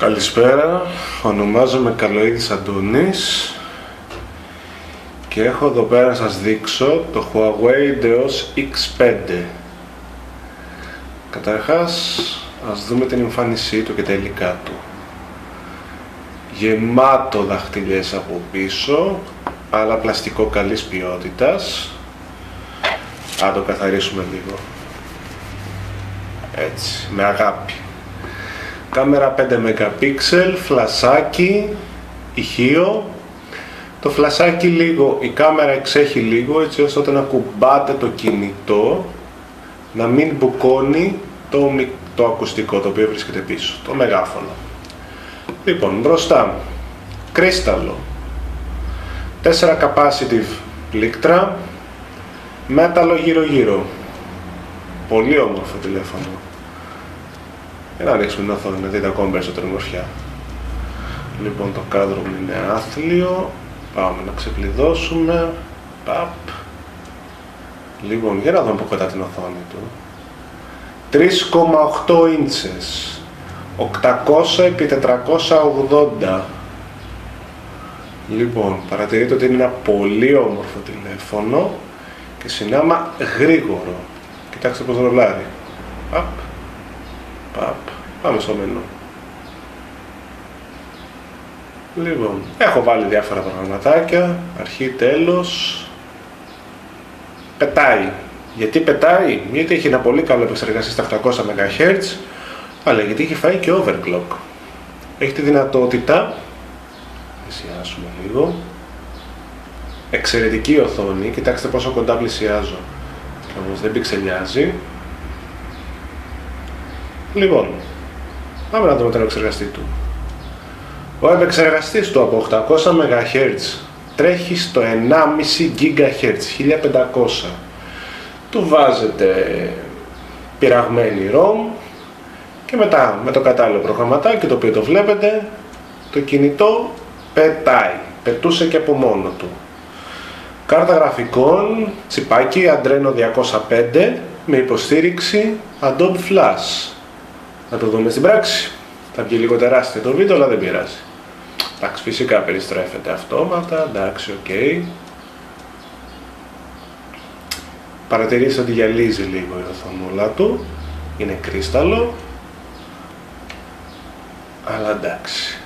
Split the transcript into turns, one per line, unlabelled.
Καλησπέρα, ονομάζομαι Καλοίδης Αντώνης και έχω εδώ πέρα να σας δείξω το Huawei EOS X5. Καταρχάς, ας δούμε την εμφάνισή του και τα υλικά του. Γεμάτο δαχτυλιές από πίσω, αλλά πλαστικό καλής ποιότητας. Θα το καθαρίσουμε λίγο. Έτσι, με αγάπη. Κάμερα 5 MP, φλασάκι, ηχείο. Το φλασάκι λίγο, η κάμερα εξέχει λίγο, έτσι ώστε όταν ακουμπάτε το κινητό να μην μπουκώνει το ακουστικό το οποίο βρίσκεται πίσω, το μεγάφωνο. Λοιπόν, μπροστά, κρίσταλο, 4 capacitive πλήκτρα, μέταλλο γύρω-γύρω. Πολύ όμορφο τηλέφωνο. Για να ρίξουμε την οθόνη, να δείτε ακόμα περισσότερη μορφιά. Λοιπόν, το κάδρο μου είναι άθλιο. Πάμε να ξεκλειδώσουμε. Παπ. Λοιπόν, για να δούμε από κοντά την οθόνη του. 3,8 ίντσες. 800x480. Λοιπόν, παρατηρείτε ότι είναι ένα πολύ όμορφο τηλέφωνο και συνάμα γρήγορο. Κοιτάξτε πως ρολάρει. Παπ. Παπ. Πάμε στο μενού. Λοιπόν, έχω βάλει διάφορα προγραμματάκια, αρχή, τέλος. Πετάει. Γιατί πετάει? Γιατί έχει ένα πολύ καλό επεξεργαστή στα 800 MHz, αλλά γιατί έχει φάει και overclock. Έχει τη δυνατότητα, πλησιάσουμε λίγο, εξαιρετική οθόνη, κοιτάξτε πόσο κοντά πλησιάζω, όμως δεν πιξελιάζει. Λοιπόν, πάμε να δούμε τον επεξεργαστή του. Ο επεξεργαστής του από 800 MHz τρέχει στο 1,5 GHz, 1500. Του βάζετε πειραγμένη ROM και μετά με το κατάλληλο προγραμματάκι το οποίο το βλέπετε, το κινητό πετάει, πετούσε και από μόνο του. Κάρτα γραφικών, τσιπάκι Adreno 205 με υποστήριξη Adobe Flash. Να το δούμε στην πράξη. Θα βγει λίγο τεράστιο το βίντεο, αλλά δεν πειράζει. Εντάξει, φυσικά περιστρέφεται αυτόματα, εντάξει, οκ. Παρατηρήστε ότι γυαλίζει λίγο η οθονούλα του. Είναι κρίσταλο. Αλλά εντάξει.